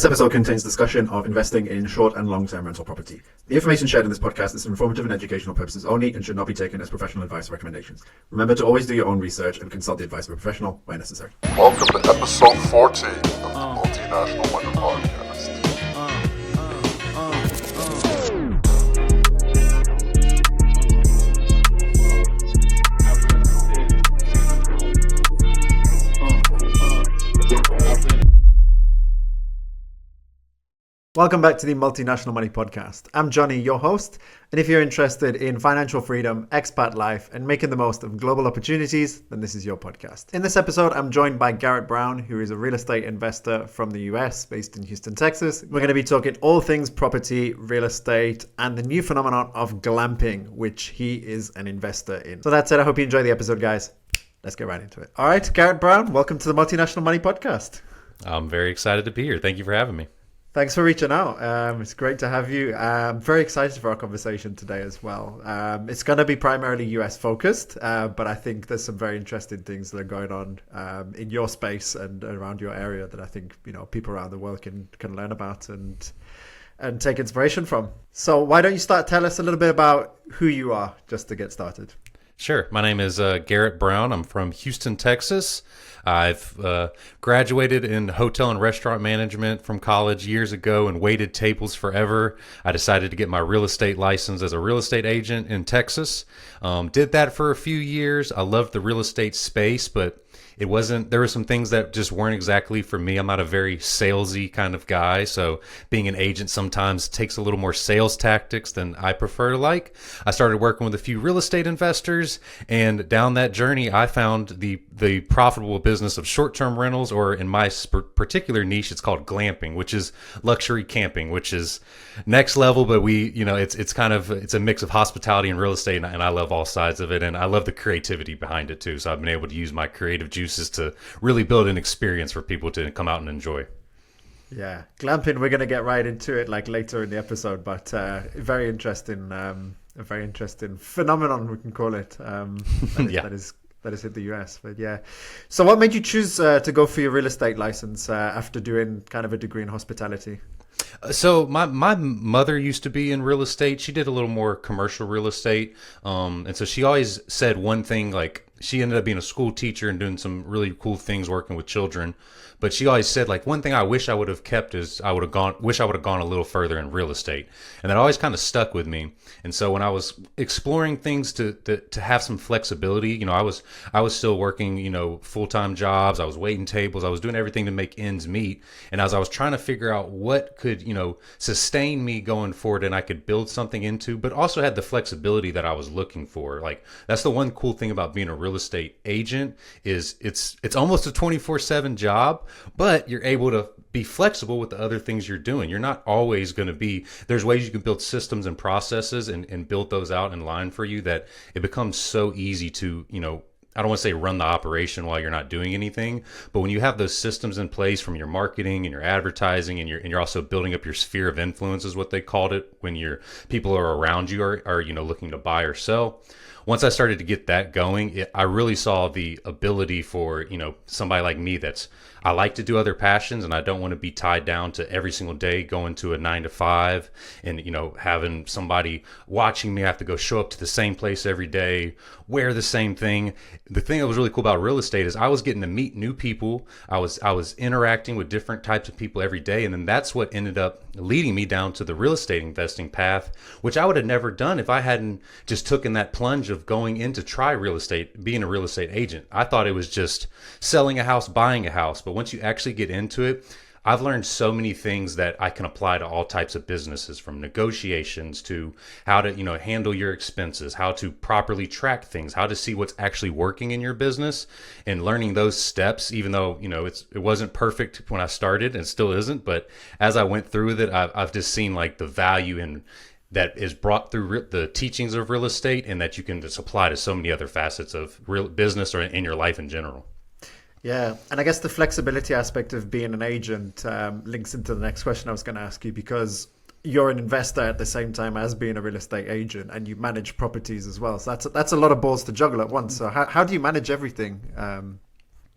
This episode contains discussion of investing in short and long-term rental property. The information shared in this podcast is for informative and educational purposes only and should not be taken as professional advice or recommendations. Remember to always do your own research and consult the advice of a professional where necessary. Welcome to episode 14 of the Multinational Money Podcast. Welcome back to the Multinational Money Podcast. I'm Johnny, your host, and if you're interested in financial freedom, expat life, and making the most of global opportunities, then this is your podcast. In this episode, I'm joined by Garrett Brown, who is a real estate investor from the US, based in Houston, Texas. We're going to be talking all things property, real estate, and the new phenomenon of glamping, which he is an investor in. So that's it. I hope you enjoy the episode, guys. Let's get right into it. All right, Garrett Brown, welcome to the Multinational Money Podcast. I'm very excited to be here. Thank you for having me. Thanks for reaching out. It's great to have you. I'm very excited for our conversation today as well. It's going to be primarily US focused, but I think there's some very interesting things that are going on in your space and around your area that I think people around the world can learn about and take inspiration from. So why don't you tell us a little bit about who you are, just to get started. Sure. My name is Garrett Brown. I'm from Houston, Texas. I've graduated in hotel and restaurant management from college years ago and waited tables forever. I decided to get my real estate license as a real estate agent in Texas. Did that for a few years. I loved the real estate space, but there were some things that just weren't exactly for me. I'm not a very salesy kind of guy, so being an agent sometimes takes a little more sales tactics than I prefer to like. I started working with a few real estate investors, and down that journey, I found the profitable business of short-term rentals, or in my particular niche, it's called glamping, which is luxury camping, which is next level, but it's a mix of hospitality and real estate, and I love all sides of it, and I love the creativity behind it too. So I've been able to use my creative juices to really build an experience for people to come out and enjoy. Yeah, glamping, we're going to get right into it later in the episode, but very interesting, a very interesting phenomenon, we can call it, that is hit the US. But yeah, so what made you choose to go for your real estate license after doing kind of a degree in hospitality? So my mother used to be in real estate. She did a little more commercial real estate. And so she always said one thing, like she ended up being a school teacher and doing some really cool things working with children. But she always said, like, one thing I wish I would have kept is I would have gone a little further in real estate. And that always kind of stuck with me. And so when I was exploring things to have some flexibility, I was still working, full-time jobs. I was waiting tables. I was doing everything to make ends meet. And as I was trying to figure out what could, sustain me going forward and I could build something into, but also had the flexibility that I was looking for. Like, that's the one cool thing about being a real estate agent is it's almost a 24/7 job. But you're able to be flexible with the other things you're doing. You're not always going to be, there's ways you can build systems and processes and build those out in line for you that it becomes so easy to, I don't want to say run the operation while you're not doing anything, but when you have those systems in place from your marketing and your advertising and you're also building up your sphere of influence is what they called it when your people are around you are looking to buy or sell. Once I started to get that going, I really saw the ability for, somebody like me I like to do other passions and I don't want to be tied down to every single day going to a 9 to 5 and, having somebody watching me have to go show up to the same place every day, wear the same thing. The thing that was really cool about real estate is I was getting to meet new people. I was interacting with different types of people every day. And then that's what ended up leading me down to the real estate investing path, which I would have never done if I hadn't just taken that plunge of going in to try real estate, being a real estate agent. I thought it was just selling a house, buying a house. But once you actually get into it, I've learned so many things that I can apply to all types of businesses, from negotiations to how to, handle your expenses, how to properly track things, how to see what's actually working in your business, and learning those steps, even though, it wasn't perfect when I started and still isn't. But as I went through with it, I've just seen like the value in that is brought through the teachings of real estate and that you can just apply to so many other facets of real business or in your life in general. Yeah, and I guess the flexibility aspect of being an agent links into the next question I was going to ask you, because you're an investor at the same time as being a real estate agent and you manage properties as well. So that's a lot of balls to juggle at once. So how do you manage everything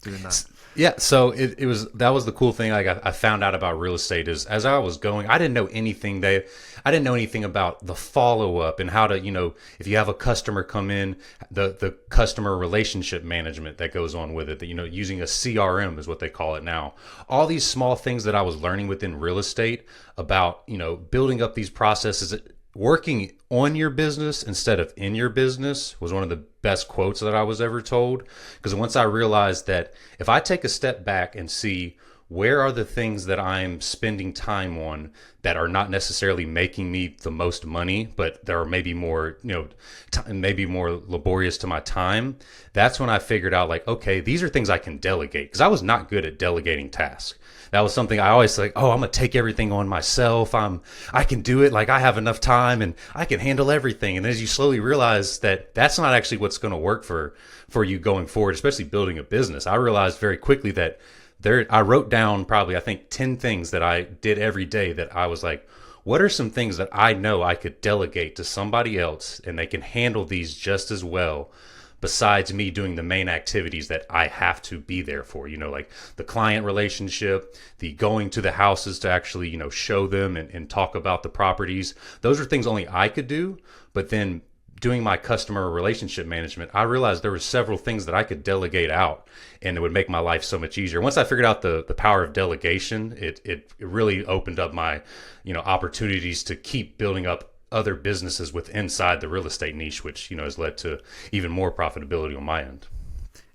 doing that? Yeah, so that was the cool thing. Like I found out about real estate is as I was going, I didn't know anything. I didn't know anything about the follow up and how to, if you have a customer come in, the customer relationship management that goes on with it. That using a CRM is what they call it now. All these small things that I was learning within real estate about building up these processes. Working on your business instead of in your business was one of the best quotes that I was ever told. Because once I realized that if I take a step back and see where are the things that I'm spending time on that are not necessarily making me the most money, but there are maybe more, maybe more laborious to my time. That's when I figured out like, okay, these are things I can delegate, because I was not good at delegating tasks. That was something I always like, oh, I'm going to take everything on myself. I can do it. Like I have enough time and I can handle everything. And as you slowly realize that that's not actually what's going to work for you going forward, especially building a business. I realized very quickly that I wrote down probably, I think 10 things that I did every day that I was like, what are some things that I know I could delegate to somebody else and they can handle these just as well, besides me doing the main activities that I have to be there for, like the client relationship, the going to the houses to actually, show them and talk about the properties. Those are things only I could do. But then doing my customer relationship management, I realized there were several things that I could delegate out and it would make my life so much easier. Once I figured out the power of delegation, it really opened up my, opportunities to keep building up other businesses with inside the real estate niche, which has led to even more profitability on my end.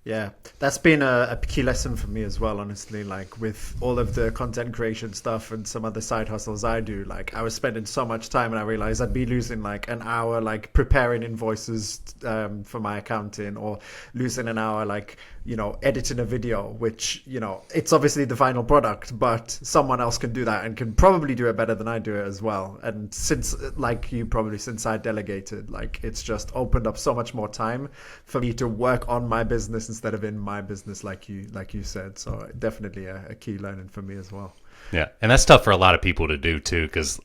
Yeah, that's been a key lesson for me as well, honestly. Like with all of the content creation stuff and some other side hustles I do, like I was spending so much time and I realized I'd be losing like an hour like preparing invoices for my accounting, or losing an hour like editing a video, which it's obviously the final product, but someone else can do that and can probably do it better than I do it as well. And since I delegated, like it's just opened up so much more time for me to work on my business instead of in my business, like you said. So definitely a key learning for me as well. Yeah, and that's tough for a lot of people to do too, because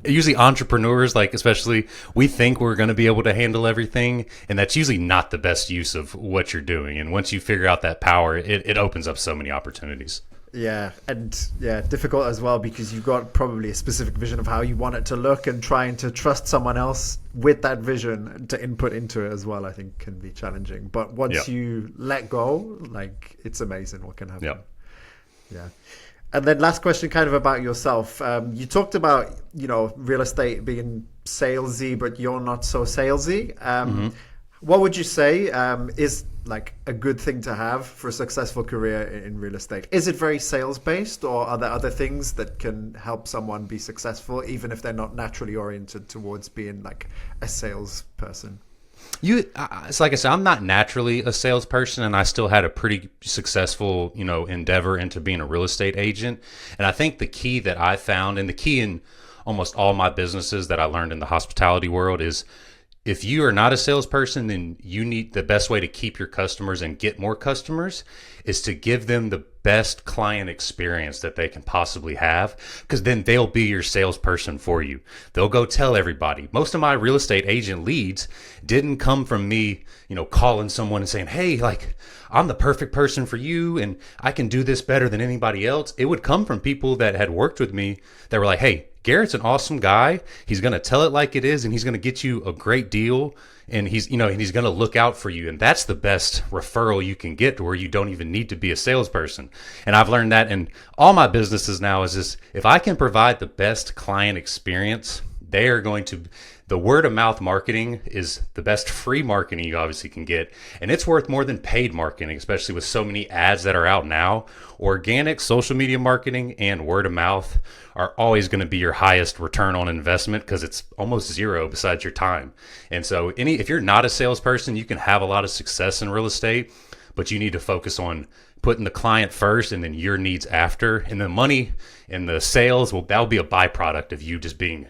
usually entrepreneurs, like especially, we think we're going to be able to handle everything, and that's usually not the best use of what you're doing. And once you figure out that power, it opens up so many opportunities. Yeah, and difficult as well, because you've got probably a specific vision of how you want it to look, and trying to trust someone else with that vision to input into it as well, I think can be challenging. But once you let go, like it's amazing what can happen. Yeah. And then last question kind of about yourself. You talked about, real estate being salesy, but you're not so salesy. What would you say is like a good thing to have for a successful career in real estate? Is it very sales based, or are there other things that can help someone be successful, even if they're not naturally oriented towards being like a salesperson? It's like I said, I'm not naturally a salesperson, and I still had a pretty successful, endeavor into being a real estate agent. And I think the key that I found, and the key in almost all my businesses that I learned in the hospitality world, is if you are not a salesperson, then the best way to keep your customers and get more customers is to give them the best client experience that they can possibly have, because then they'll be your salesperson for you. They'll go tell everybody. Most of my real estate agent leads didn't come from me, calling someone and saying, hey, like I'm the perfect person for you and I can do this better than anybody else. It would come from people that had worked with me that were like, hey, Garrett's an awesome guy. He's going to tell it like it is, and he's going to get you a great deal, and he's going to look out for you. And that's the best referral you can get, to where you don't even need to be a salesperson. And I've learned that in all my businesses now is this: if I can provide the best client experience, they are going to, the word of mouth marketing is the best free marketing you obviously can get. And it's worth more than paid marketing, especially with so many ads that are out now. Organic social media marketing and word of mouth are always going to be your highest return on investment, because it's almost zero besides your time. And so if you're not a salesperson, you can have a lot of success in real estate, but you need to focus on putting the client first and then your needs after. And the money and the sales, that'll be a byproduct of you just being,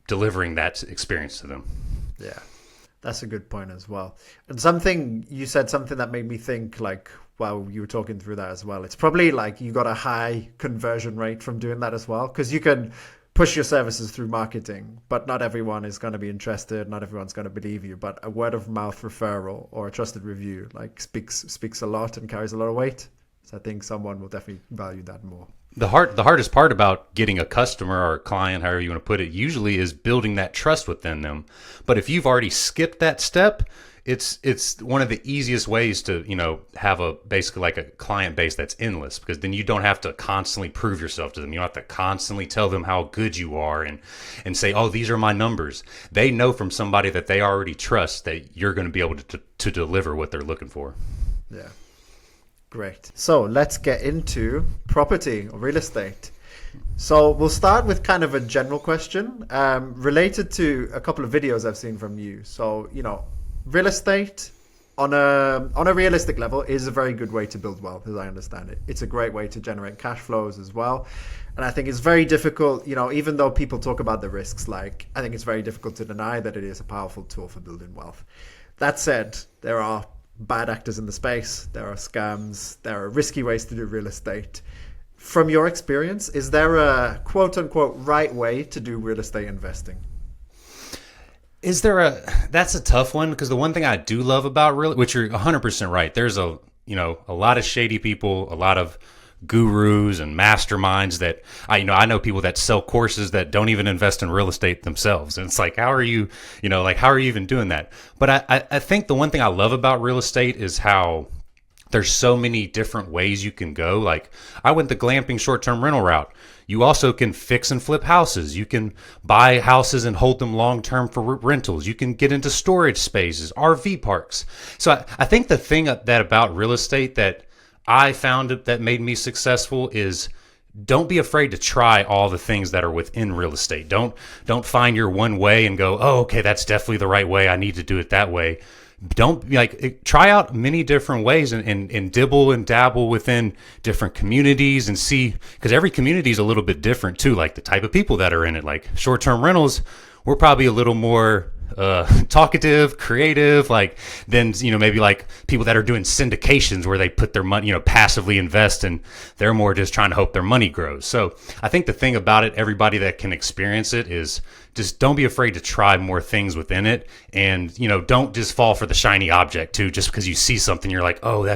delivering that experience to them. Yeah, that's a good point as well. And you said something that made me think, like, while you were talking through that as well, it's probably like you got a high conversion rate from doing that as well, because you can push your services through marketing, but not everyone is going to be interested. Not everyone's going to believe you, but a word of mouth referral or a trusted review like speaks a lot and carries a lot of weight. So I think someone will definitely value that more. The hardest part about getting a customer or a client, however you want to put it, usually is building that trust within them. But if you've already skipped that step, it's one of the easiest ways to, have basically like a client base that's endless, because then you don't have to constantly prove yourself to them. You don't have to constantly tell them how good you are and say, oh, these are my numbers. They know from somebody that they already trust that you're going to be able to deliver what they're looking for. Yeah. Great. So let's get into property or real estate. So we'll start with kind of a general question related to a couple of videos I've seen from you. So, real estate on a realistic level is a very good way to build wealth, as I understand it. It's a great way to generate cash flows as well. And I think it's very difficult, even though people talk about the risks, I think it's very difficult to deny that it is a powerful tool for building wealth. That said, there are bad actors in the space, there are scams, there are risky ways to do real estate. From your experience, is there a quote unquote right way to do real estate investing? That's a tough one, because the one thing I do love about which you're 100% right. There's a lot of shady people, a lot of gurus and masterminds that I know people that sell courses that don't even invest in real estate themselves. And it's like, how are you even doing that? But I think the one thing I love about real estate is how there's so many different ways you can go. Like, I went the glamping short-term rental route. You also can fix and flip houses. You can buy houses and hold them long-term for rentals. You can get into storage spaces, RV parks. So I think the thing that about real estate that I found that made me successful is don't be afraid to try all the things that are within real estate. Don't find your one way and go, oh, okay, that's definitely the right way. I need to do it that way. Don't try out many different ways and dibble and dabble within different communities and see, because every community is a little bit different too. Like the type of people that are in it, like short-term rentals, we're probably a little more talkative, creative, than maybe like people that are doing syndications where they put their money, passively invest, and they're more just trying to hope their money grows. So I think the thing about it, everybody that can experience it, is just don't be afraid to try more things within it, and don't just fall for the shiny object too. Just because you see something, you're like, oh,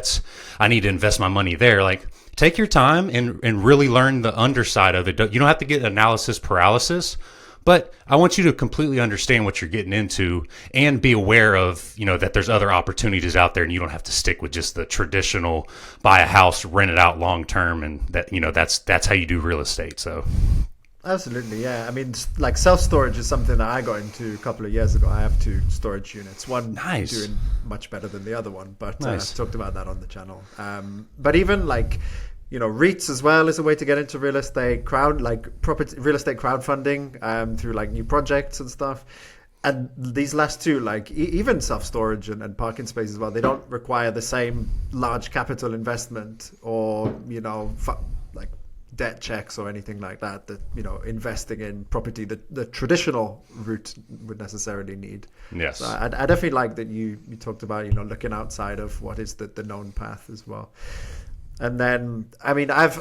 I need to invest my money there. Like, take your time and really learn the underside of it. You don't have to get analysis paralysis. But I want you to completely understand what you're getting into and be aware of, that there's other opportunities out there, and you don't have to stick with just the traditional buy a house, rent it out long term, and that's how you do real estate. So absolutely, yeah. I mean, like self-storage is something that I got into a couple of years ago. I have 2 storage units. One doing much better than the other one, but I've talked about that on the channel. But even REITs as well is a way to get into real estate, real estate crowdfunding through new projects and stuff. And these last two, even self-storage and parking spaces as well, they don't require the same large capital investment or, debt checks or anything like that, investing in property, the traditional route would necessarily need. Yes. So I definitely like that you talked about, looking outside of what is the known path as well. And then, I mean, I've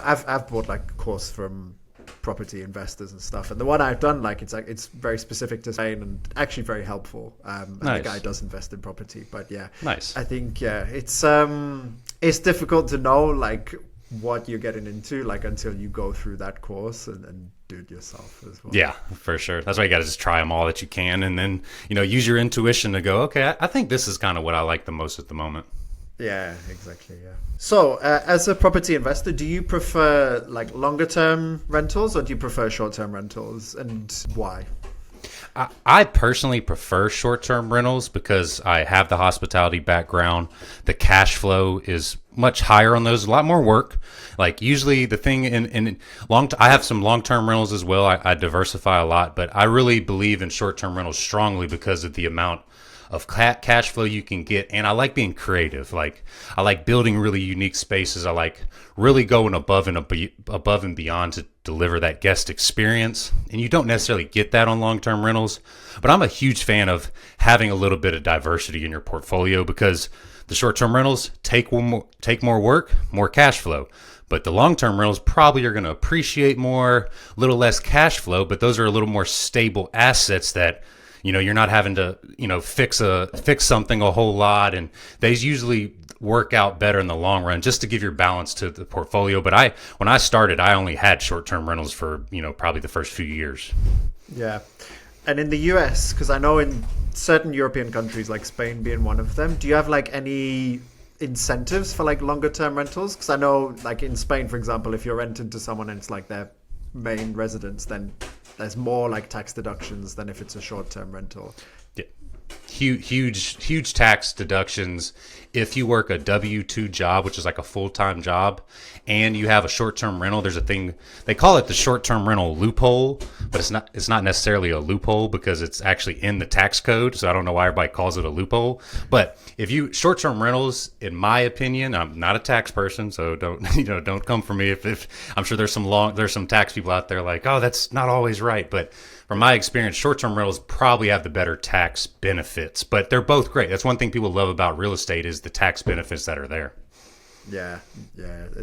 bought a course from property investors and stuff, and the one I've done, it's very specific to Spain and actually very helpful. And the guy does invest in property, but yeah, nice. I think it's difficult to know what you're getting into until you go through that course and do it yourself as well. Yeah, for sure. That's why you got to just try them all that you can, and then use your intuition to go, okay, I think this is kind of what I like the most at the moment. Yeah, exactly. Yeah. So, as a property investor, do you prefer longer term rentals or do you prefer short term rentals, and why? I personally prefer short term rentals because I have the hospitality background. The cash flow is much higher on those. A lot more work. Usually the thing in I have some long term rentals as well. I diversify a lot, but I really believe in short term rentals strongly because of the amount of cash flow you can get, and I like being creative. I like building really unique spaces. I like really going above and beyond to deliver that guest experience, and you don't necessarily get that on long-term rentals. But I'm a huge fan of having a little bit of diversity in your portfolio, because the short-term rentals take more work, more cash flow. But the long-term rentals probably are going to appreciate more, a little less cash flow, but those are a little more stable assets that, you're not having to, fix something a whole lot. And they usually work out better in the long run, just to give your balance to the portfolio. But when I started, I only had short-term rentals for, probably the first few years. Yeah. And in the US, because I know in certain European countries, like Spain being one of them, do you have like any incentives for like longer term rentals? Because I know like in Spain, for example, if you're renting to someone and it's like their main residence, then there's more like tax deductions than if it's a short term rental. Yeah. Huge tax deductions if you work a W-2 job, which is like a full-time job, and you have a short-term rental. There's a thing, they call it the short-term rental loophole, but it's not necessarily a loophole because it's actually in the tax code. So I don't know why everybody calls it a loophole. But if you short-term rentals, in my opinion, I'm not a tax person, so don't come for me if I'm sure there's some tax people out there like, oh, that's not always right. But from my experience, short-term rentals probably have the better tax benefits, but they're both great. That's one thing people love about real estate is the tax benefits that are there. Yeah,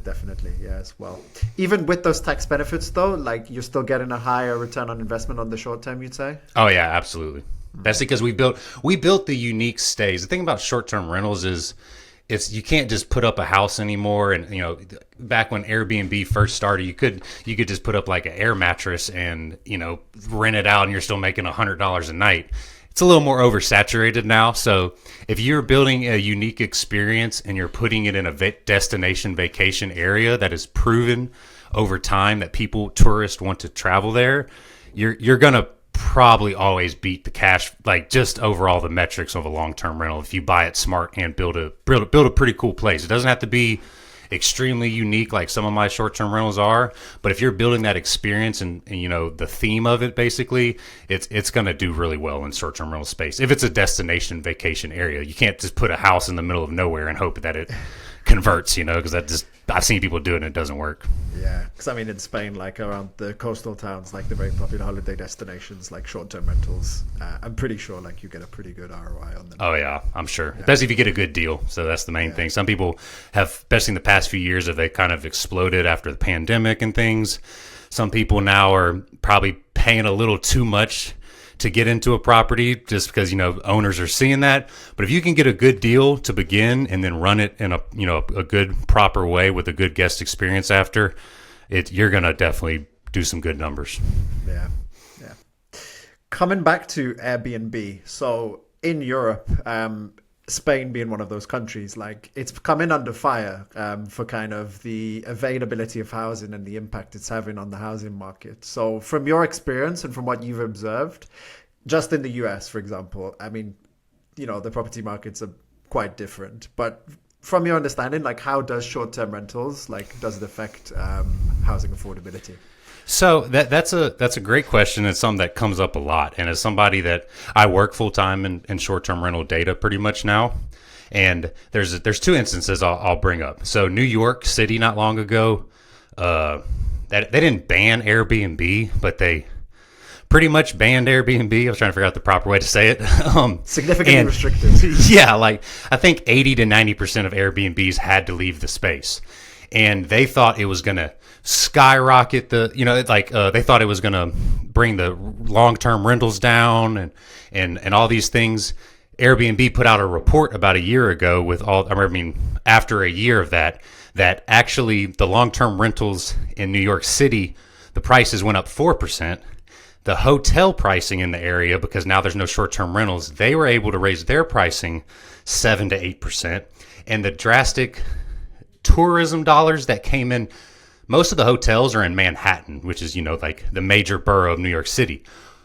definitely. Yes. Well, even with those tax benefits though, like you're still getting a higher return on investment on the short term, you'd say? Oh yeah, absolutely. That's because we built the unique stays. The thing about short-term rentals is you can't just put up a house anymore. And back when Airbnb first started, you could just put up like an air mattress and rent it out, and you're still making $100 a night. It's a little more oversaturated now. So if you're building a unique experience and you're putting it in a destination vacation area that is proven over time that tourists want to travel there, you're gonna probably always beat the cash, like just overall the metrics of a long-term rental if you buy it smart and build a pretty cool place. It doesn't have to be extremely unique like some of my short-term rentals are, but if you're building that experience and the theme of it, basically it's going to do really well in short-term rental space. If it's a destination vacation area, you can't just put a house in the middle of nowhere and hope that it converts, because I've seen people do it and it doesn't work. Yeah, because I mean in Spain, like around the coastal towns, like the very popular holiday destinations, like short-term rentals, I'm pretty sure like you get a pretty good ROI on them. Oh yeah, I'm sure. Yeah. Especially if you get a good deal. So that's the main thing. Some people have, especially in the past few years, they kind of exploded after the pandemic and things. Some people now are probably paying a little too much to get into a property just because owners are seeing that. But if you can get a good deal to begin and then run it in a good proper way with a good guest experience after it, you're gonna definitely do some good numbers. Yeah. Coming back to Airbnb, so in Europe, Spain being one of those countries, like it's coming under fire for kind of the availability of housing and the impact it's having on the housing market. So from your experience and from what you've observed, just in the US, for example, I mean, the property markets are quite different, but from your understanding, like how does short-term rentals, does it affect housing affordability? So that's a great question. It's something that comes up a lot. And as somebody that I work full time in short-term rental data pretty much now, and there's two instances I'll bring up. So New York City not long ago, that they didn't ban Airbnb, but they pretty much banned Airbnb. I was trying to figure out the proper way to say it. Significantly restricted. Yeah, like I think 80 to 90% of Airbnbs had to leave the space, and they thought it was gonna skyrocket they thought it was going to bring the long-term rentals down and all these things. Airbnb put out a report about a year ago after a year of that actually the long-term rentals in New York City, the prices went up 4%. The hotel pricing in the area, because now there's no short-term rentals, they were able to raise their pricing 7 to 8%. And the drastic tourism dollars that came in, most of the hotels are in Manhattan, which is, like the major borough of New York City.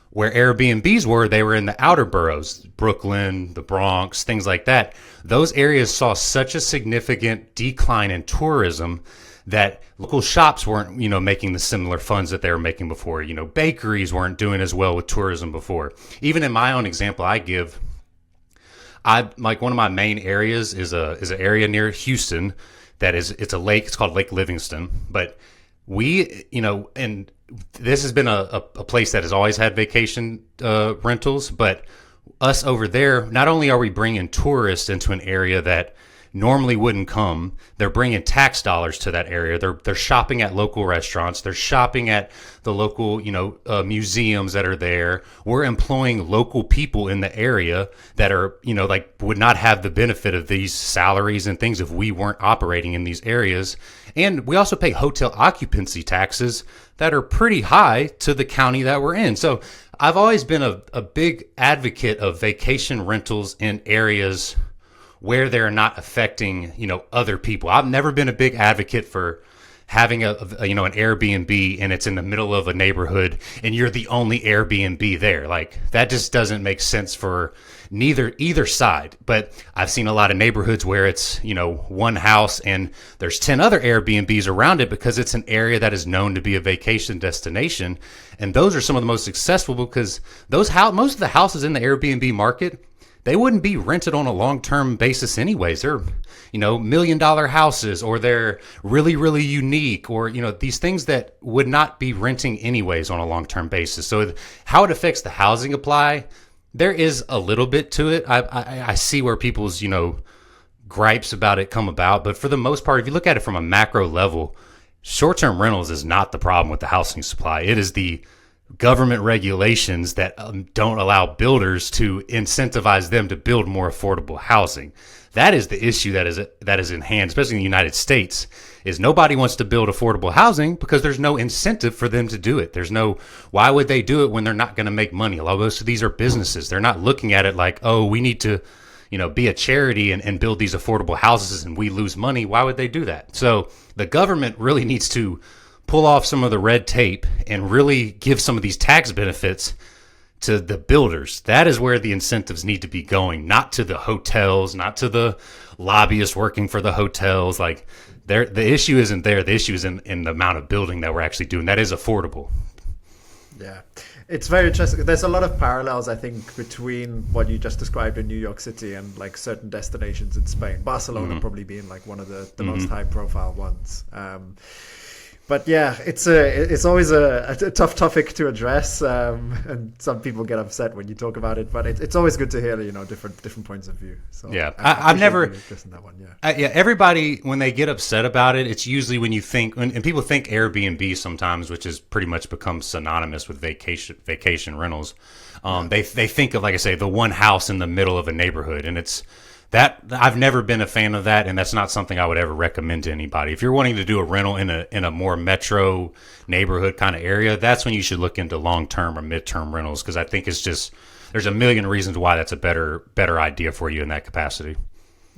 Where Airbnbs they were in the outer boroughs, Brooklyn, the Bronx, things like that. Those areas saw such a significant decline in tourism that local shops weren't, making the similar funds that they were making before. Bakeries weren't doing as well with tourism before. Even in my own example I give, one of my main areas is an area near Houston. It's a lake. It's called Lake Livingston. But we, and this has been a place that has always had vacation rentals. But us over there, not only are we bringing tourists into an area that normally wouldn't come. They're bringing tax dollars to that area. They're shopping at local restaurants. They're shopping at the local, museums that are there. We're employing local people in the area that are, would not have the benefit of these salaries and things if we weren't operating in these areas. And we also pay hotel occupancy taxes that are pretty high to the county that we're in. So I've always been a big advocate of vacation rentals in areas where they're not affecting, other people. I've never been a big advocate for having an Airbnb and it's in the middle of a neighborhood and you're the only Airbnb there. Like, that just doesn't make sense for either side. But I've seen a lot of neighborhoods where it's, one house and there's 10 other Airbnbs around it because it's an area that is known to be a vacation destination. And those are some of the most successful because most of the houses in the Airbnb market, they wouldn't be rented on a long-term basis anyways. They're, $1 million houses, or they're really, really unique, or, these things that would not be renting anyways on a long-term basis. So how it affects the housing supply, there is a little bit to it. I see where people's, gripes about it come about. But for the most part, if you look at it from a macro level, short-term rentals is not the problem with the housing supply. It is the government regulations that don't allow builders to incentivize them to build more affordable housing. That is the issue that is in hand, especially in the United States, is nobody wants to build affordable housing because there's no incentive for them to do it. Why would they do it when they're not going to make money? Most of these are businesses. They're not looking at it like, oh, we need to, be a charity and build these affordable houses and we lose money. Why would they do that? So the government really needs to pull off some of the red tape and really give some of these tax benefits to the builders. That is where the incentives need to be going, not to the hotels, not to the lobbyists working for the hotels. Like, the issue isn't there. The issue is in the amount of building that we're actually doing that is affordable. Yeah. It's very interesting. There's a lot of parallels, I think, between what you just described in New York City and like certain destinations in Spain. Barcelona probably being like one of the most high profile ones. But yeah, it's always a tough topic to address, and some people get upset when you talk about it. But it's always good to hear, different points of view. So yeah, I've never listened to that one. Yeah, everybody when they get upset about it, it's usually when you think and people think Airbnb sometimes, which has pretty much become synonymous with vacation rentals. They think of, like I say, the one house in the middle of a neighborhood, and it's. That I've never been a fan of that, and that's not something I would ever recommend to anybody. If you're wanting to do a rental in a more metro neighborhood kind of area, that's when you should look into long-term or mid-term rentals, because I think it's just there's a million reasons why that's a better idea for you in that capacity.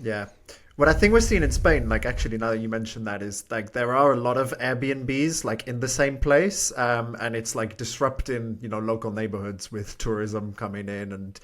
Yeah. What I think we're seeing in Spain, like actually now that you mentioned that, is like there are a lot of Airbnbs like in the same place, and it's like disrupting, local neighborhoods with tourism coming in, and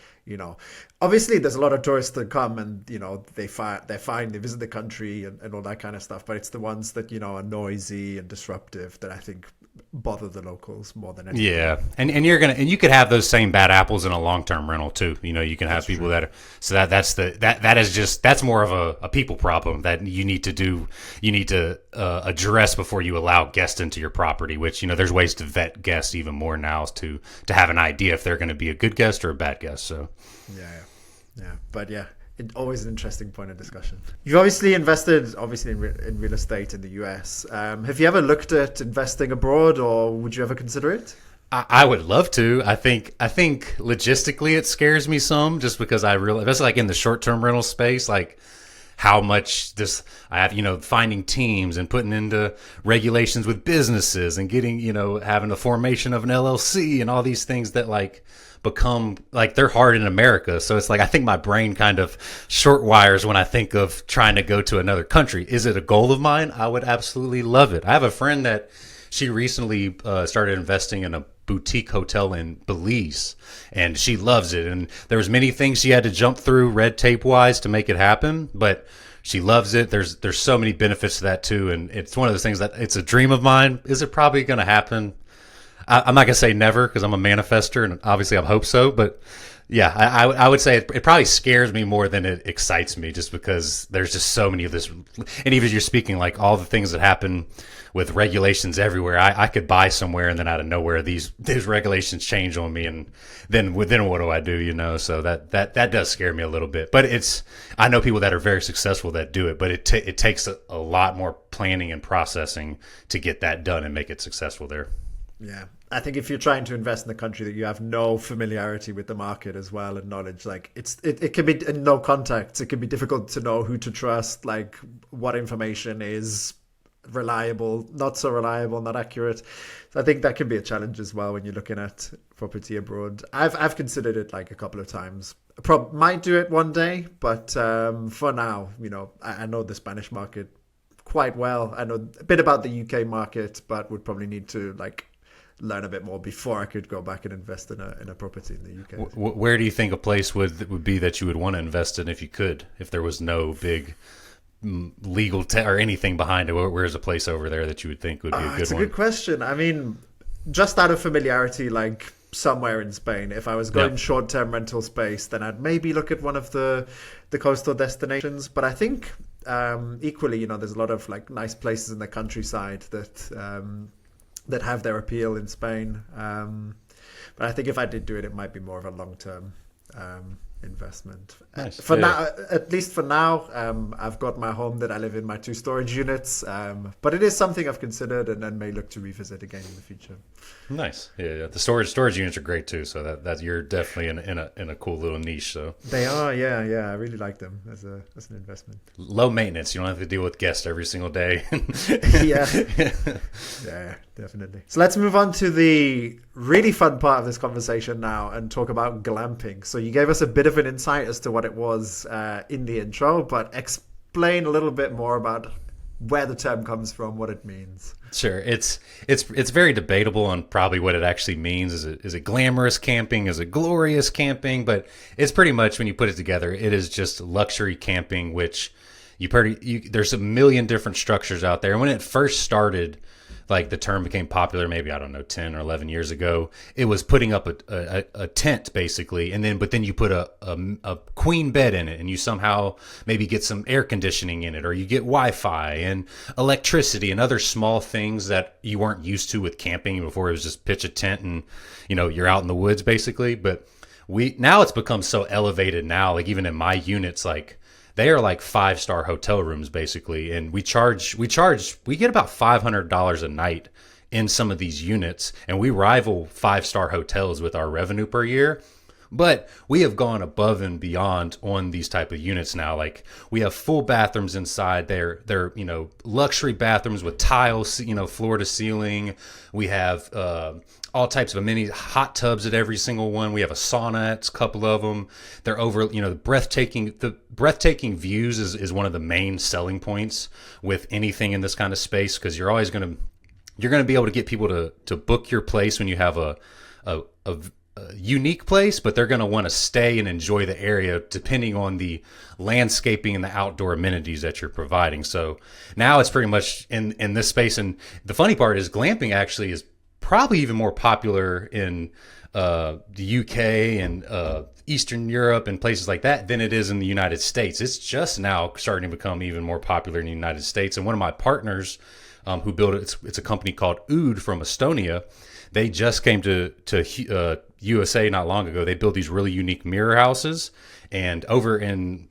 obviously there's a lot of tourists that come and they're fine, they visit the country and all that kind of stuff, but it's the ones that are noisy and disruptive that I think bother the locals more than anything. Yeah, and you could have those same bad apples in a long-term rental too. You can have people that are, so that's more of a people problem that you need to address before you allow guests into your property, which there's ways to vet guests even more now to have an idea if they're going to be a good guest or a bad guest. So yeah, but yeah, always an interesting point of discussion. You've obviously invested in real estate in the US. Have you ever looked at investing abroad, or would you ever consider it? I would love to. I think logistically it scares me some, just because I realize, especially like in the short-term rental space, like how much I have, finding teams and putting into regulations with businesses and getting, having the formation of an LLC and all these things that like become like they're hard in America. So it's like I think my brain kind of short wires when I think of trying to go to another country. Is it a goal of mine? I would absolutely love it. I have a friend that she recently started investing in a boutique hotel in Belize, and she loves it. And there was many things she had to jump through red tape wise to make it happen, but she loves it. There's so many benefits to that too, and it's one of those things that it's a dream of mine. Is it probably going to happen? I'm not gonna say never because I'm a manifester and obviously I hope so, but yeah, I would say it probably scares me more than it excites me, just because there's just so many of this. And even as you're speaking, like all the things that happen with regulations everywhere, I could buy somewhere and then out of nowhere these regulations change on me, and then what do I do? So that does scare me a little bit. But I know people that are very successful that do it, but it takes a lot more planning and processing to get that done and make it successful there. Yeah. I think if you're trying to invest in a country that you have no familiarity with the market as well and knowledge, like it can be no contacts. It can be difficult to know who to trust, like what information is reliable, not so reliable, not accurate. So I think that can be a challenge as well when you're looking at property abroad. I've considered it like a couple of times. Might do it one day, but for now, I know the Spanish market quite well. I know a bit about the UK market, but would probably need to learn a bit more before I could go back and invest in a property in the UK. Where do you think a place would be that you would want to invest in if there was no big legal or anything behind it? Where's a place over there that you would think would be a good one? It's a good question. I mean, just out of familiarity, like somewhere in Spain. If I was going short-term rental space, then I'd maybe look at one of the coastal destinations. But I think equally, there's a lot of like nice places in the countryside that have their appeal in Spain. But I think if I did do it, it might be more of a long-term investment. Nice. Now, at least for now, I've got my home that I live in, my 2 storage units. But it is something I've considered and then may look to revisit again in the future. Nice. Yeah. The storage units are great too. So that you're definitely in a cool little niche. So they are. Yeah. I really like them as an investment. Low maintenance. You don't have to deal with guests every single day. Yeah, definitely. So let's move on to the really fun part of this conversation now and talk about glamping. So you gave us a bit of an insight as to what it was in the intro, but explain a little bit more about where the term comes from, what it means. Sure. It's very debatable on probably what it actually means. Is it glamorous camping? Is it glorious camping? But it's pretty much, when you put it together, it is just luxury camping, which there's a million different structures out there. And when it first started, like the term became popular, maybe, I don't know, 10 or 11 years ago, it was putting up a tent basically. But then you put a queen bed in it, and you somehow maybe get some air conditioning in it, or you get Wi-Fi and electricity and other small things that you weren't used to with camping before. It was just pitch a tent and, you're out in the woods basically. But now it's become so elevated now, like even in my units, like, they are like 5-star hotel rooms basically, and we get about $500 a night in some of these units, and we rival 5-star hotels with our revenue per year. But we have gone above and beyond on these type of units now. Like, we have full bathrooms inside. They're luxury bathrooms with tiles, floor to ceiling. We have all types of amenities, hot tubs at every single one. We have a sauna at a couple of them. They're over, the breathtaking views is one of the main selling points with anything in this kind of space, because you're going to be able to get people to book your place when you have a unique place, but they're going to want to stay and enjoy the area depending on the landscaping and the outdoor amenities that you're providing. So now it's pretty much in this space. And the funny part is glamping actually is probably even more popular in the UK and Eastern Europe and places like that than it is in the United States. It's just now starting to become even more popular in the United States. And one of my partners who built it's a company called Oud from Estonia. They just came to USA not long ago. They build these really unique mirror houses, and over in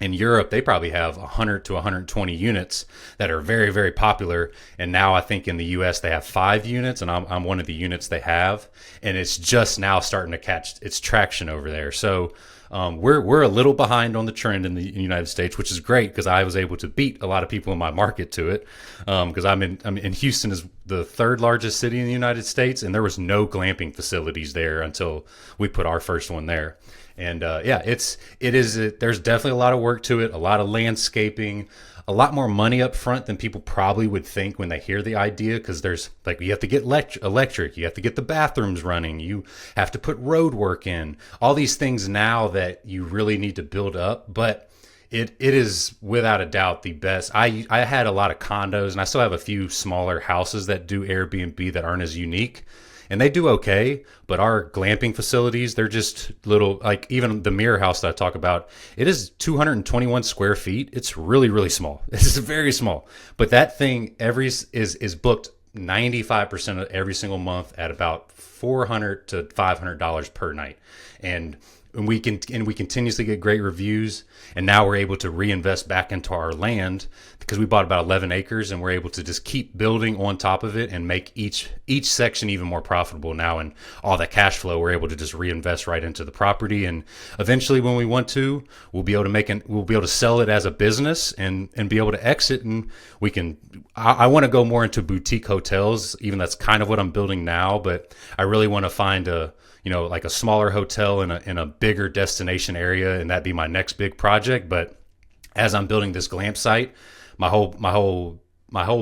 Europe, they probably have 100 to 120 units that are very, very popular. And now I think in the US they have 5 units, and I'm one of the units they have, and it's just now starting to catch its traction over there. So we're a little behind on the trend in the United States, which is great because I was able to beat a lot of people in my market to it. Because I'm in Houston is the 3rd largest city in the United States, and there was no glamping facilities there until we put our first one there. And there's definitely a lot of work to it, a lot of landscaping, a lot more money up front than people probably would think when they hear the idea, because there's like, you have to get electric, you have to get the bathrooms running, you have to put road work in, all these things now that you really need to build up. But It is without a doubt the best. I had a lot of condos, and I still have a few smaller houses that do Airbnb that aren't as unique, and they do okay. But our glamping facilities, they're just little, like even the mirror house that I talk about, it is 221 square feet. It's really, really small. It's very small. But that thing is booked 95% of every single month at about $400 to $500 per night, and we continuously get great reviews. And now we're able to reinvest back into our land because we bought about 11 acres, and we're able to just keep building on top of it and make each section even more profitable now. And all that cash flow, we're able to just reinvest right into the property. And eventually, when we want to, we'll be able to sell it as a business and be able to exit. And we can. I want to go more into boutique hotels, even that's kind of what I'm building now. But I really want to find like a smaller hotel in a bigger destination area, and that'd be my next big project. But as I'm building this glamp site, my whole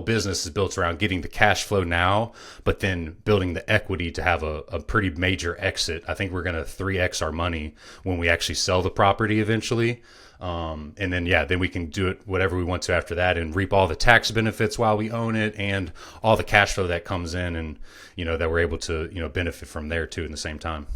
business is built around getting the cash flow now, but then building the equity to have a pretty major exit. I think we're going to 3x our money when we actually sell the property eventually. And then we can do it whatever we want to after that and reap all the tax benefits while we own it and all the cash flow that comes in, and that we're able to benefit from there too in the same time.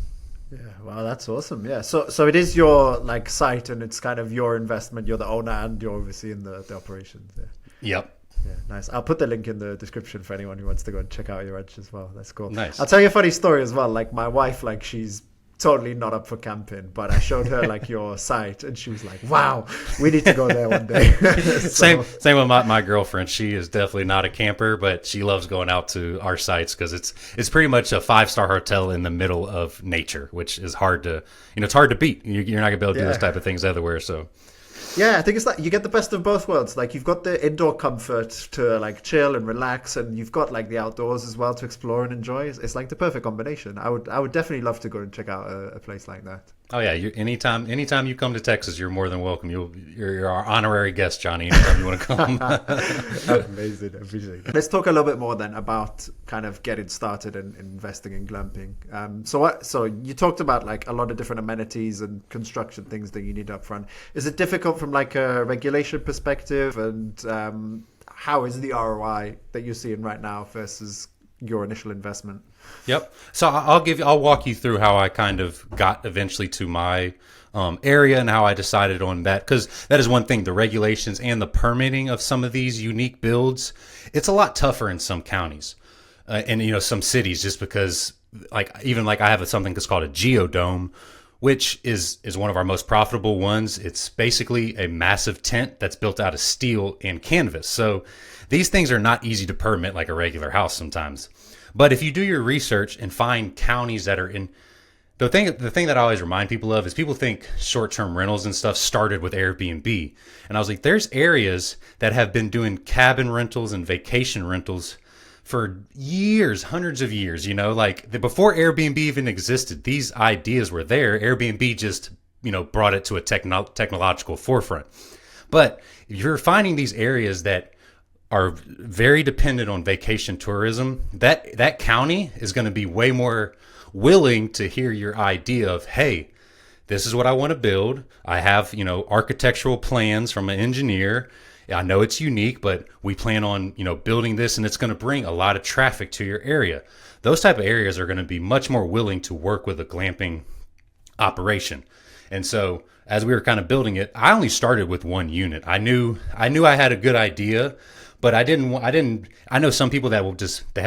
Yeah, wow, that's awesome. Yeah, so it is your like site, and it's kind of your investment. You're the owner, and you're overseeing the operations. Yeah. Yep. Yeah, nice. I'll put the link in the description for anyone who wants to go and check out your ranch as well. That's cool. Nice. I'll tell you a funny story as well. Like my wife, like she's totally not up for camping, but I showed her like your site, and she was like, "Wow, we need to go there one day." Same with my girlfriend. She is definitely not a camper, but she loves going out to our sites because it's pretty much a 5-star hotel in the middle of nature, which is hard to it's hard to beat. You're not gonna be able to do those type of things everywhere. So. Yeah, I think it's like you get the best of both worlds. Like you've got the indoor comfort to like chill and relax, and you've got like the outdoors as well to explore and enjoy. It's like the perfect combination. I would definitely love to go and check out a place like that. Oh yeah, anytime you come to Texas, you're more than welcome. You're our honorary guest, Johnny. Anytime you want to come. Amazing, appreciate it. Let's talk a little bit more then about kind of getting started and investing in glamping. So you talked about like a lot of different amenities and construction things that you need up front. Is it difficult from like a regulation perspective, and how is the ROI that you're seeing right now versus your initial investment? Yep. So I'll walk you through how I kind of got eventually to my area and how I decided on that, because that is one thing, the regulations and the permitting of some of these unique builds, it's a lot tougher in some counties and some cities, just because like I have something that's called a geodome, which is one of our most profitable ones. It's basically a massive tent that's built out of steel and canvas. So these things are not easy to permit like a regular house sometimes. But if you do your research and find counties that are in, the thing that I always remind people of is people think short-term rentals and stuff started with Airbnb. And I was like, there's areas that have been doing cabin rentals and vacation rentals for years, hundreds of years, like before Airbnb even existed, these ideas were there. Airbnb just, brought it to a technological forefront. But if you're finding these areas that are very dependent on vacation tourism, that county is going to be way more willing to hear your idea of, hey, this is what I want to build. I have, architectural plans from an engineer. I know it's unique, but we plan on, building this, and it's going to bring a lot of traffic to your area. Those type of areas are going to be much more willing to work with a glamping operation. And so as we were kind of building it, I only started with one unit. I knew I had a good idea, but I know some people that will they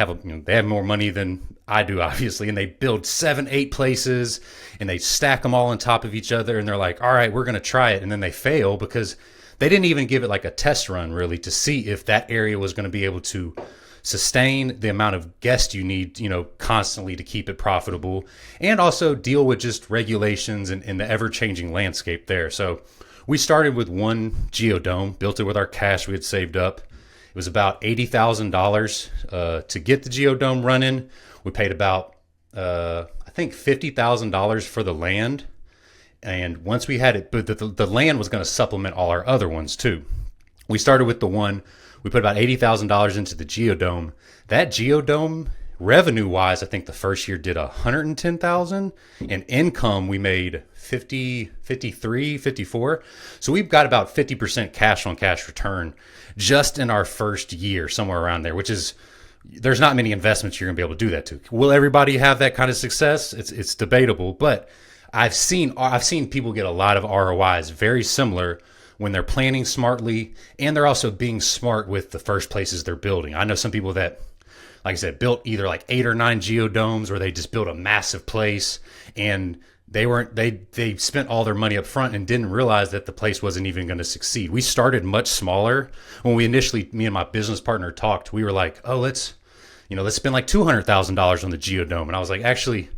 have more money than I do, obviously, and they build 7, 8 places and they stack them all on top of each other. And they're like, all right, we're going to try it. And then they fail because they didn't even give it like a test run really to see if that area was going to be able to sustain the amount of guests you need, constantly to keep it profitable, and also deal with just regulations and the ever-changing landscape there. So we started with one geodome, built it with our cash we had saved up. It was about $80,000 to get the geodome running. We paid about, I think, $50,000 for the land. And once we had it, but the land was going to supplement all our other ones too. We started with the one, we put about $80,000 into the geodome. That geodome Revenue wise, I think the first year did 110,000, and income we made 50, 53, 54. So we've got about 50% cash on cash return just in our first year, somewhere around there, which is, there's not many investments you're gonna be able to do that to. Will everybody have that kind of success? It's debatable, but I've seen people get a lot of ROIs very similar when they're planning smartly, and they're also being smart with the first places they're building. I know some people that, like I said, built either like 8 or 9 geodomes, or they just built a massive place, and they spent all their money up front and didn't realize that the place wasn't even going to succeed. We started much smaller. When we initially, me and my business partner talked, we were like, oh, let's spend like $200,000 on the geodome. And I was like, actually,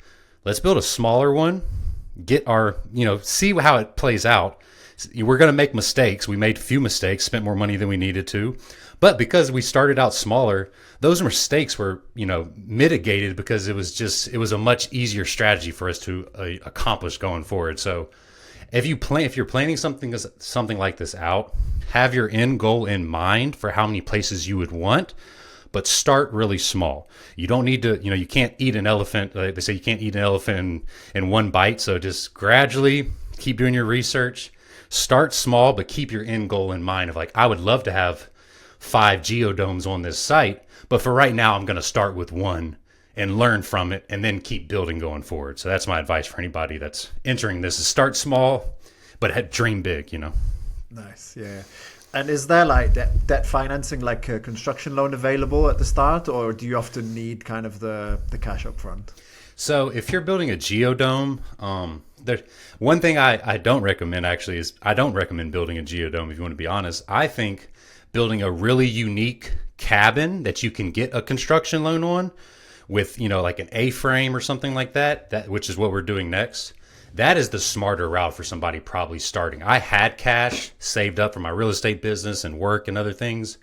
let's build a smaller one, get our, see how it plays out. We're going to make mistakes. We made a few mistakes, spent more money than we needed to. But because we started out smaller, those mistakes were, mitigated because it was a much easier strategy for us to accomplish going forward. So if you're planning something like this out, have your end goal in mind for how many places you would want, but start really small. You don't need to, you can't eat an elephant. They say you can't eat an elephant in one bite. So just gradually keep doing your research. Start small, but keep your end goal in mind of like, I would love to have 5 geodomes on this site, but for right now, I'm going to start with 1 and learn from it and then keep building going forward. So that's my advice for anybody that's entering this, is start small, but dream big, Nice. Yeah. And is there like debt financing, like a construction loan available at the start, or do you often need kind of the cash up front? So if you're building a geodome, one thing I don't recommend actually is I don't recommend building a geodome, if you want to be honest. I think building a really unique cabin that you can get a construction loan on with, like an A-frame or something like that, which is what we're doing next. That is the smarter route for somebody probably starting. I had cash saved up for my real estate business and work and other things.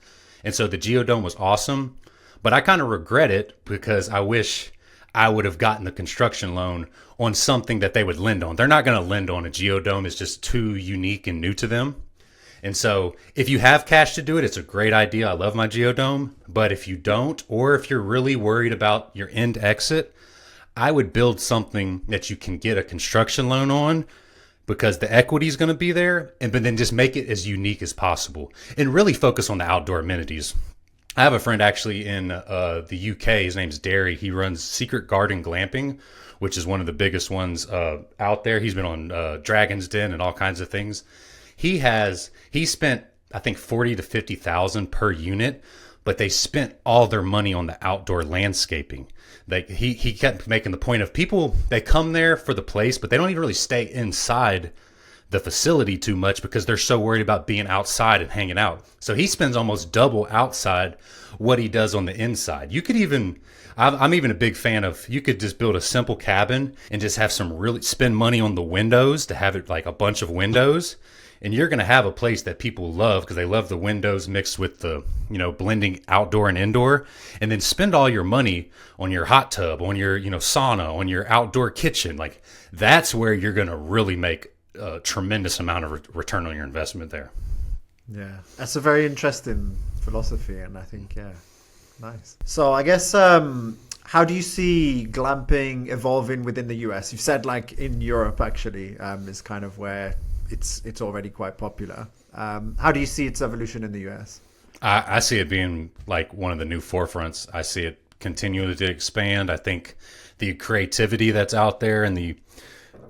And so the geodome was awesome, but I kind of regret it because I wish I would have gotten the construction loan on something that they would lend on. They're not going to lend on a geodome. It's just too unique and new to them. And so if you have cash to do it, it's a great idea. I love my geodome. But if you don't, or if you're really worried about your end exit, I would build something that you can get a construction loan on, because the equity is going to be there, but then just make it as unique as possible and really focus on the outdoor amenities. I have a friend actually in the UK. His name's Derry. He runs Secret Garden Glamping, which is one of the biggest ones out there. He's been on Dragon's Den and all kinds of things. He spent, I think, 40 to 50,000 per unit, but they spent all their money on the outdoor landscaping. He kept making the point of people, they come there for the place, but they don't even really stay inside the facility too much because they're so worried about being outside and hanging out. So he spends almost double outside what he does on the inside. You could even, I'm even a big fan of, you could just build a simple cabin and just have spend money on the windows to have it like a bunch of windows. And you're going to have a place that people love because they love the windows mixed with the, blending outdoor and indoor. And then spend all your money on your hot tub, on your, sauna, on your outdoor kitchen. Like that's where you're going to really make a tremendous amount of return on your investment there. Yeah, that's a very interesting philosophy. And I think, nice. So I guess, how do you see glamping evolving within the US? You've said like in Europe actually is kind of where it's already quite popular. How do you see its evolution in the US? I see it being like one of the new forefronts. I see it continuing to expand. I think the creativity that's out there and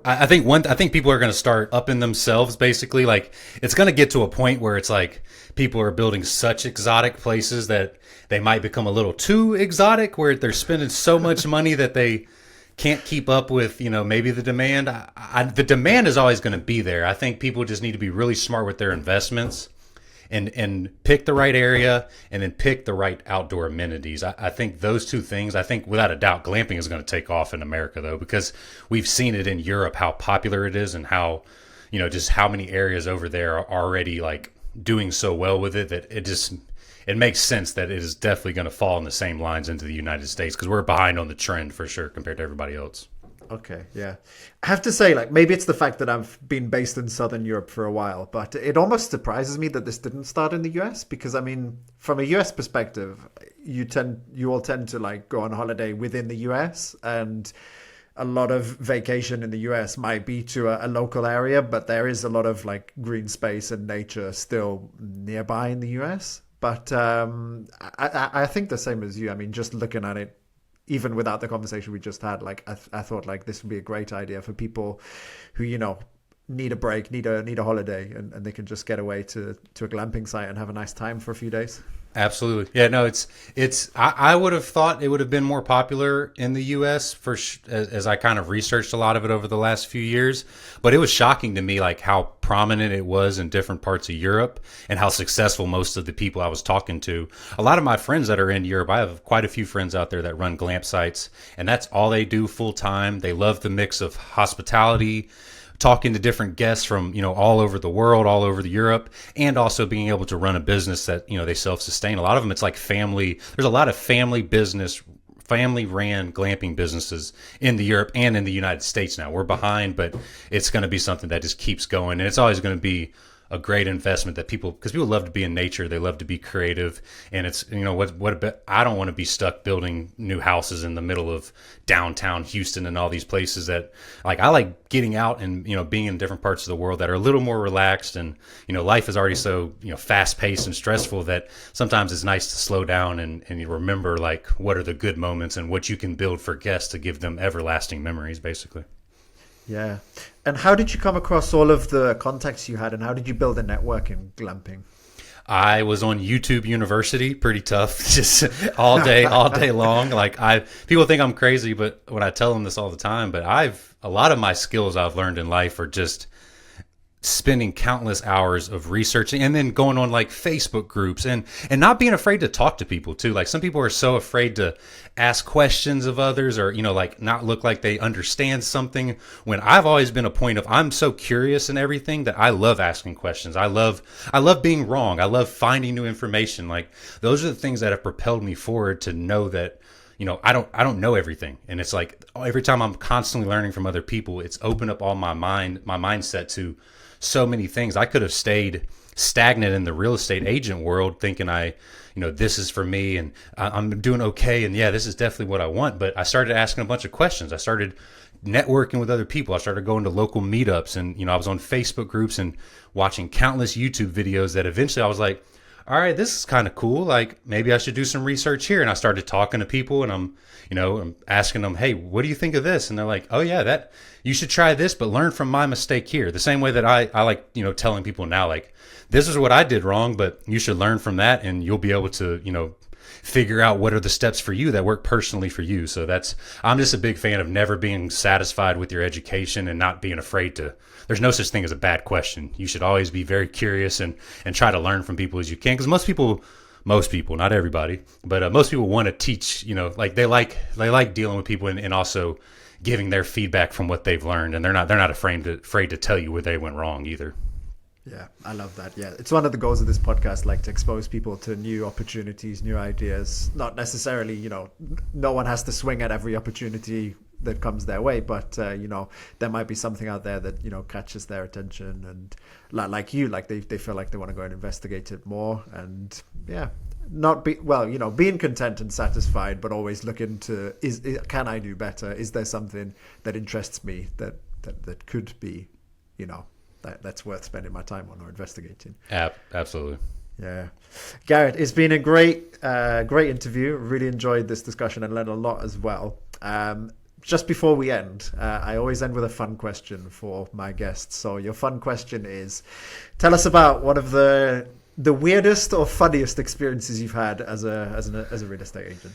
I think people are going to start upping themselves basically. Like it's going to get to a point where it's like people are building such exotic places that they might become a little too exotic, where they're spending so much money that they can't keep up with, maybe the demand. The demand is always going to be there. I think people just need to be really smart with their investments and pick the right area and then pick the right outdoor amenities. I think those two things, without a doubt, glamping is going to take off in America though, because we've seen it in Europe, how popular it is and how, just how many areas over there are already like doing so well with it that it makes sense that it is definitely going to fall in the same lines into the United States because we're behind on the trend for sure compared to everybody else. Okay, yeah. I have to say, like, maybe it's the fact that I've been based in Southern Europe for a while, but it almost surprises me that this didn't start in the US because, I mean, from a US perspective, you all tend to like go on holiday within the US, and a lot of vacation in the US might be to a local area, but there is a lot of like green space and nature still nearby in the US. But I think the same as you. I mean, just looking at it, even without the conversation we just had, like I thought like this would be a great idea for people who, you know, need a break, need a holiday, and they can just get away to a glamping site and have a nice time for a few days. Absolutely. Yeah, no, I would have thought it would have been more popular in the US as I kind of researched a lot of it over the last few years, but it was shocking to me like how prominent it was in different parts of Europe and how successful most of the people I was talking to. A lot of my friends that are in Europe, I have quite a few friends out there that run glamp sites, and that's all they do full time. They love the mix of hospitality, talking to different guests from, you know, all over the world, all over Europe, and also being able to run a business that, you know, they self-sustain. A lot of them, it's like family. There's a lot of family ran glamping businesses in the Europe and in the United States now. We're behind, but it's going to be something that just keeps going. And it's always going to be a great investment that because people love to be in nature, they love to be creative, and it's, you know, I don't want to be stuck building new houses in the middle of downtown Houston and all these places that, like, I like getting out and, you know, being in different parts of the world that are a little more relaxed, and, you know, life is already so, you know, fast paced and stressful that sometimes it's nice to slow down and you remember like what are the good moments and what you can build for guests to give them everlasting memories, basically. Yeah. And how did you come across all of the contacts you had, and how did you build a network in glamping? I was on YouTube University, pretty tough, just all day long. Like people think I'm crazy, but when I tell them this all the time, but a lot of my skills I've learned in life are just spending countless hours of researching and then going on like Facebook groups and not being afraid to talk to people too. Like some people are so afraid to ask questions of others, or, you know, like not look like they understand something, when I've always been a point of, I'm so curious in everything that I love asking questions. I love being wrong. I love finding new information. Like those are the things that have propelled me forward to know that, you know, I don't know everything. And it's like every time I'm constantly learning from other people, it's opened up all my mindset to so many things. I could have stayed stagnant in the real estate agent world thinking this is for me and I'm doing okay. And yeah, this is definitely what I want. But I started asking a bunch of questions. I started networking with other people. I started going to local meetups, and, you know, I was on Facebook groups and watching countless YouTube videos that eventually I was like, all right, this is kind of cool. Like maybe I should do some research here. And I started talking to people, and I'm asking them, hey, what do you think of this? And they're like, oh yeah, that you should try this, but learn from my mistake here. The same way that I like, you know, telling people now, like, this is what I did wrong, but you should learn from that, and you'll be able to, you know, figure out what are the steps for you that work personally for you. So I'm just a big fan of never being satisfied with your education and not being afraid to. There's no such thing as a bad question. You should always be very curious and try to learn from people as you can. Because most people, not everybody, but most people want to teach, you know, like they like dealing with people and also giving their feedback from what they've learned. And they're not afraid to tell you where they went wrong either. Yeah, I love that. Yeah, it's one of the goals of this podcast, like to expose people to new opportunities, new ideas. Not necessarily, you know, no one has to swing at every opportunity that comes their way, but you know, there might be something out there that, you know, catches their attention, and like they feel like they want to go and investigate it more, and yeah, being content and satisfied, but always look into can I do better? Is there something that interests me that could be, you know, that's worth spending my time on or investigating? Absolutely. Yeah. Garrett, it's been a great interview. Really enjoyed this discussion and learned a lot as well. Just before we end, I always end with a fun question for my guests. So your fun question is, tell us about one of the weirdest or funniest experiences you've had as a real estate agent.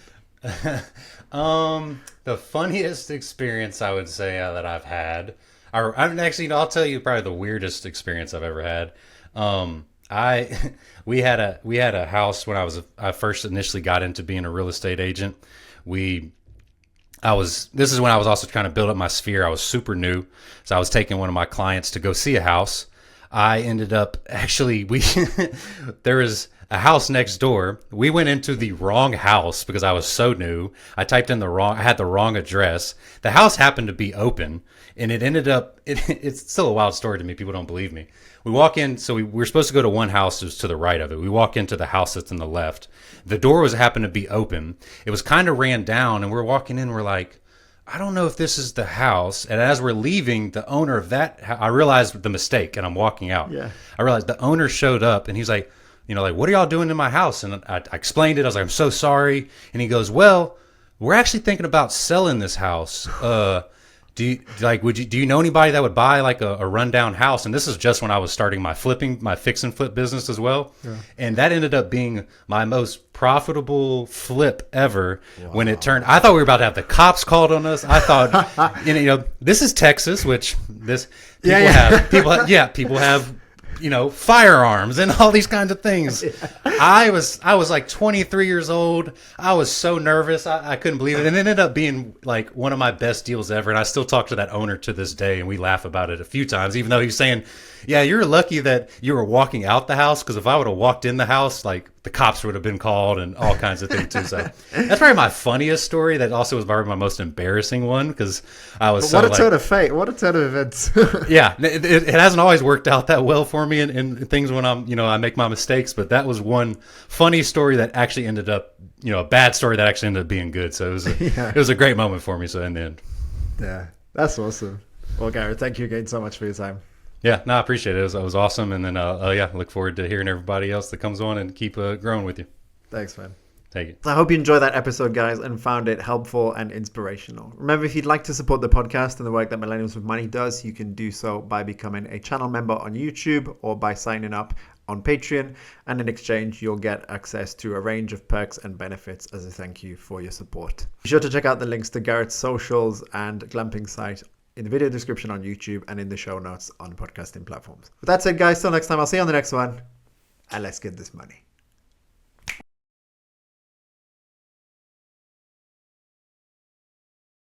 The funniest experience I would say that I've had, I'll tell you probably the weirdest experience I've ever had. We had a house when I first initially got into being a real estate agent. This is when I was also trying to build up my sphere. I was super new. So I was taking one of my clients to go see a house. I ended up actually, a house next door. We went into the wrong house because I was so new. I had the wrong address. The house happened to be open, and it ended up, it's still a wild story to me. People don't believe me. We walk in, so we're supposed to go to one house that's to the right of it. We walk into the house that's on the left. The door happened to be open. It was kind of ran down, and we're walking in, we're like, I don't know if this is the house. And as we're leaving, the owner of I realized the mistake, and I'm walking out. Yeah. I realized the owner showed up, and he's like, what are y'all doing in my house? And I explained it. I was like, I'm so sorry. And he goes, well, we're actually thinking about selling this house. Do you know anybody that would buy like a rundown house? And this is just when I was starting my fix and flip business as well. Yeah. And that ended up being my most profitable flip ever. Wow. When it turned, I thought we were about to have the cops called on us. I thought, this is Texas, which people have, firearms and all these kinds of things. I was like 23 years old. I was so nervous. I couldn't believe it. And it ended up being like one of my best deals ever. And I still talk to that owner to this day, and we laugh about it a few times, even though he's saying, yeah, you're lucky that you were walking out the house, because if I would have walked in the house, like the cops would have been called and all kinds of things too. So that's probably my funniest story. That also was probably my most embarrassing one, because I was what a turn of fate. What a turn of events. Yeah, it hasn't always worked out that well for me in things when I make my mistakes. But that was one funny story that actually ended up, a bad story that actually ended up being good. So it was a great moment for me. So in the end. Yeah, that's awesome. Well, Garrett, thank you again so much for your time. Yeah, no, I appreciate it. It was awesome. And then, look forward to hearing everybody else that comes on and keep growing with you. Thanks, man. Take it. I hope you enjoyed that episode, guys, and found it helpful and inspirational. Remember, if you'd like to support the podcast and the work that Millennials with Money does, you can do so by becoming a channel member on YouTube or by signing up on Patreon. And in exchange, you'll get access to a range of perks and benefits as a thank you for your support. Be sure to check out the links to Garrett's socials and Glamping site in the video description on YouTube and in the show notes on podcasting platforms. With that said, guys, till next time, I'll see you on the next one, and let's get this money.